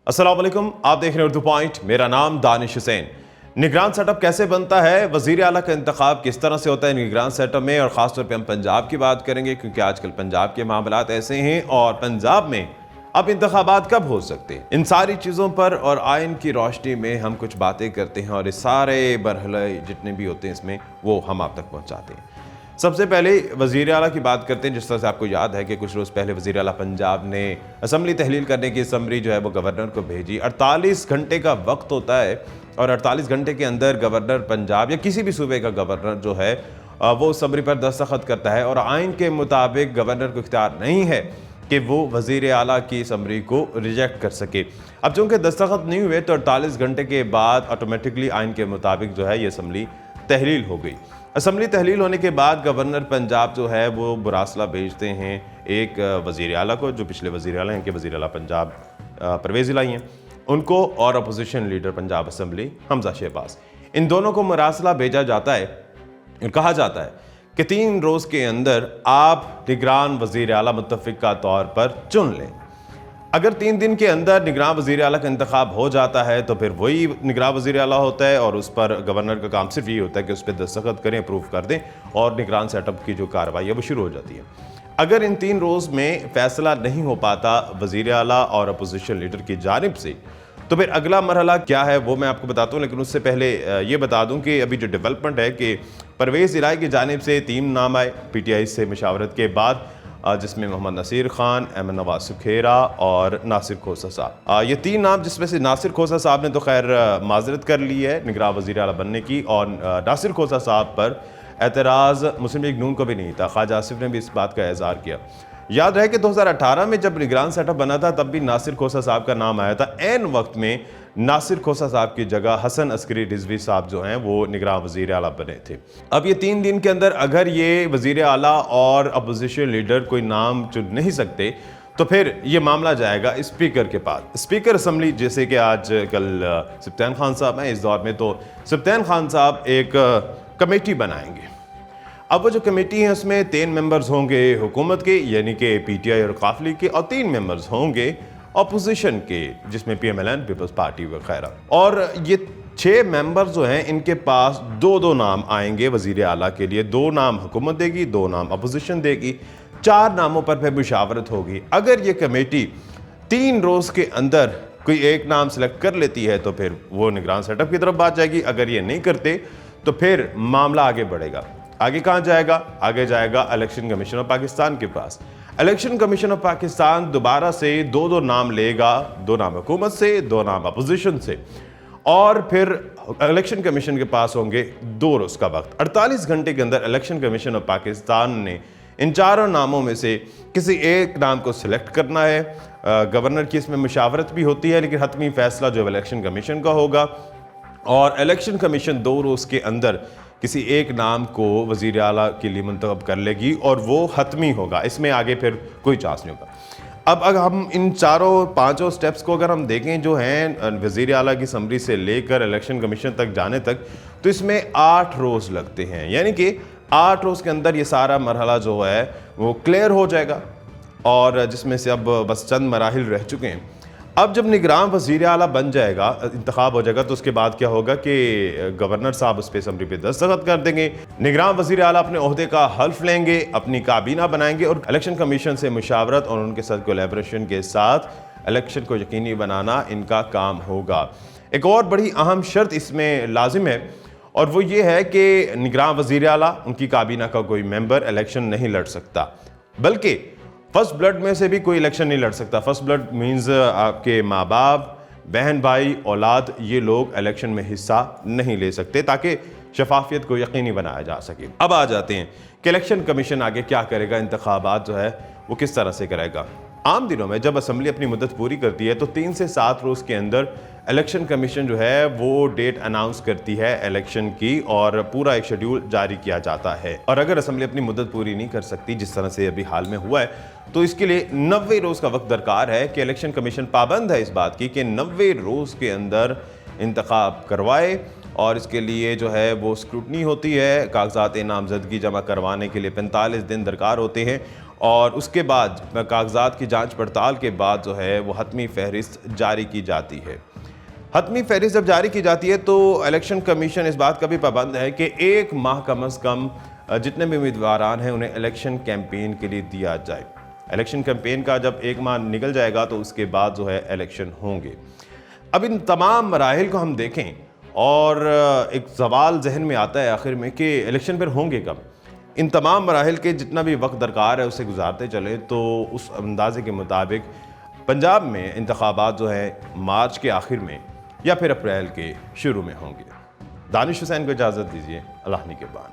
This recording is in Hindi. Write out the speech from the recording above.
अस्सलाम वालेकुम, आप देख रहे हैं उर्दू पॉइंट। मेरा नाम दानिश हुसैन। निगरान सेटअप कैसे बनता है, वज़ीर आला का इंतखाब किस तरह से होता है निगरान सेटअप में, और ख़ासतौर पे हम पंजाब की बात करेंगे क्योंकि आजकल पंजाब के मामलात ऐसे हैं और पंजाब में अब इंतखाबात कब हो सकते हैं। इन सारी चीज़ों पर और आइन की रोशनी में हम कुछ बातें करते हैं और ये सारे बरहले जितने भी होते हैं इसमें वो हम आप तक पहुँचाते हैं। सबसे पहले वज़ीर आला की बात करते हैं। जिस तरह से आपको याद है कि कुछ रोज़ पहले वज़ीर आला पंजाब ने असम्बली तहलील करने की समरी जो है वो गवर्नर को भेजी। 48 घंटे का वक्त होता है और 48 घंटे के अंदर गवर्नर पंजाब या किसी भी सूबे का गवर्नर जो है वो समरी पर दस्तखत करता है और आइन के मुताबिक गवर्नर को इख्तियार नहीं है कि वो वज़ीर आला की समरी को रिजेक्ट कर सके। अब चूँकि दस्तखत नहीं हुए तो 48 घंटे के बाद ऑटोमेटिकली आइन के मुताबिक जो है ये असम्बली तहलील हो गई। असम्बली तहलील होने के बाद गवर्नर पंजाब जो है वो मुरासला भेजते हैं एक वज़ीर आला को, जो पिछले वज़ीर आला हैं, इनके वज़ीर आला पंजाब परवेज़ इलाही हैं उनको, और opposition leader Punjab assembly Hamza Shahbaz. इन दोनों को मुरासला भेजा जाता है और कहा जाता है कि 3 रोज़ के अंदर आप निगरान वज़ीर आला मुत्तफ़िक़ा तौर पर चुन लें। अगर 3 दिन के अंदर निगरान वज़ीर आला का इंतखाब हो जाता है तो फिर वही निगरान वज़ीर आला होता है और उस पर गवर्नर का काम सिर्फ ये होता है कि उस पर दस्तखत करें, अप्रूव कर दें और निगरान सेटअप की जो कार्रवाई है वो शुरू हो जाती है। अगर इन 3 रोज़ में फ़ैसला नहीं हो पाता वज़ीर आला और अपोजिशन लीडर की जानिब से तो फिर अगला मरहला क्या है वो मैं आपको बताता हूँ। लेकिन उससे पहले ये बता दूँ कि अभी जो डेवलपमेंट है कि परवेज़ इलाही की जानिब से 3 नाम आए PTI से मशावरत के बाद, जिसमें मोहम्मद नसीर खान, अहमद नवाज सुखेरा और नासिर खोसा साहब। ये 3 नाम, जिसमें से नासिर खोसा साहब ने तो खैर माजरत कर ली है निगरान वज़ीर आला बनने की, और नासिर खोसा साहब पर एतराज़ मुस्लिम लीग नून को भी नहीं था। ख्वाजा आसिफ ने भी इस बात का इज़हार किया। याद रहे कि 2018 में जब निगरान सेटअप बना था तब भी नासिर खोसा साहब का नाम आया था। ऐन वक्त में नासिर खोसा साहब की जगह हसन अस्करी रिजवी साहब जो हैं वो निगरान वज़ीर आला बने थे। अब ये 3 दिन के अंदर अगर ये वज़ीर आला और अपोजिशन लीडर कोई नाम चुन नहीं सकते तो फिर ये मामला जाएगा स्पीकर के पास। स्पीकर असम्बली, जैसे कि आज कल सब्तैन खान साहब हैं इस दौर में, तो सब्तैन खान साहब एक कमेटी बनाएंगे। अब वो जो कमेटी है उसमें 3 मेंबर्स होंगे हुकूमत के यानी कि PTI और काफ लीग के, और 3 मेंबर्स होंगे अपोजिशन के जिसमें PMLN पीपल्स पार्टी वगैरह। और ये 6 मेंबर्स जो हैं इनके पास 2-2 नाम आएंगे वज़ीर आला के लिए। 2 नाम हुकूमत देगी, 2 नाम अपोजिशन देगी, 4 नामों पर फिर मुशावरत होगी। अगर ये कमेटी 3 रोज़ के अंदर कोई एक नाम सेलेक्ट कर लेती है तो फिर वो निगरान सेटअप की तरफ बात जाएगी। अगर ये नहीं करते तो फिर मामला आगे बढ़ेगा। आगे कहाँ जाएगा? आगे जाएगा इलेक्शन कमीशन ऑफ पाकिस्तान के पास। इलेक्शन कमीशन ऑफ पाकिस्तान दोबारा से 2-2 नाम लेगा, 2 नाम हुकूमत से, 2 नाम अपोजिशन से, और फिर इलेक्शन कमीशन के पास होंगे 2 रोज़ का वक्त। 48 घंटे के अंदर इलेक्शन कमीशन ऑफ पाकिस्तान ने इन 4 नामों में से किसी एक नाम को सिलेक्ट करना है। गवर्नर की इसमें मुशावरत भी होती है लेकिन हतमी फैसला जो इलेक्शन कमीशन का होगा, और इलेक्शन कमीशन 2 रोज़ के अंदर किसी एक नाम को वज़ीर आला के लिए मुंतखब कर लेगी और वो हतमी होगा। इसमें आगे फिर कोई चांस नहीं होगा। अब अगर हम इन 4-5 स्टेप्स को अगर हम देखें जो हैं वज़ीर आला की समरी से लेकर इलेक्शन कमीशन तक जाने तक, तो इसमें 8 रोज़ लगते हैं। यानी कि 8 रोज़ के अंदर ये सारा मरहला जो है वो क्लियर हो जाएगा, और जिसमें से अब बस चंद मराहिल रह चुके हैं। अब जब निगरान वज़ीर आला बन जाएगा, इंतखाब हो जाएगा, तो उसके बाद क्या होगा कि गवर्नर साहब उस पर असम्बली पे दस्तखत कर देंगे। निगरान वज़ीर आला अपने ओहदे का हल्फ लेंगे, अपनी काबीना बनाएंगे और इलेक्शन कमीशन से मुशावरत और उनके साथ कोलैबोरेशन के साथ इलेक्शन को यकीनी बनाना इनका काम होगा। एक और बड़ी अहम शर्त इसमें लाजिम है और वो ये है कि निगरान वज़ीर आला, उनकी काबीना का कोई मेंबर इलेक्शन नहीं लड़ सकता, बल्कि फर्स्ट ब्लड में से भी कोई इलेक्शन नहीं लड़ सकता। फर्स्ट ब्लड मींस आपके माँ बाप, बहन भाई, औलाद, ये लोग इलेक्शन में हिस्सा नहीं ले सकते ताकि शफाफियत को यकीनी बनाया जा सके। अब आ जाते हैं कि इलेक्शन कमीशन आगे क्या करेगा, इंतखाबात जो है वो किस तरह से करेगा। आम दिनों में जब असम्बली अपनी मुद्दत पूरी करती है तो 3 से 7 रोज़ के अंदर इलेक्शन कमीशन जो है वो डेट अनाउंस करती है इलेक्शन की और पूरा एक शेड्यूल जारी किया जाता है। और अगर असम्बली अपनी मुद्दत पूरी नहीं कर सकती, जिस तरह से अभी हाल में हुआ है, तो इसके लिए 90 रोज़ का वक्त दरकार है कि इलेक्शन कमीशन पाबंद है इस बात की कि 90 रोज़ के अंदर इंतखाब करवाए, और इसके लिए जो है वो स्क्रूटनी होती है। कागजात नामजदगी जमा करवाने के लिए 45 दिन दरकार होते हैं और उसके बाद कागजात की जांच पड़ताल के बाद जो है वो हतमी फहरिस्त जारी की जाती है। हतमी फहरिस्त जब जारी की जाती है तो इलेक्शन कमीशन इस बात का भी पाबंद है कि 1 माह कम अज़ कम जितने भी उम्मीदवारान हैं उन्हें इलेक्शन कैंपेन के लिए दिया जाए। इलेक्शन कैंपेन का जब 1 माह निकल जाएगा तो उसके बाद जो है इलेक्शन होंगे। अब इन तमाम मराहिल को हम देखें और एक सवाल जहन में आता है आखिर में कि इलेक्शन फिर होंगे कब। इन तमाम मराहिल के जितना भी वक्त दरकार है उसे गुजारते चले तो उस अंदाजे के मुताबिक पंजाब में इंतखाबात जो है मार्च के आखिर में या फिर अप्रैल के शुरू में होंगे। दानिश हुसैन को इजाज़त दीजिए। अल्लाह निगहबान।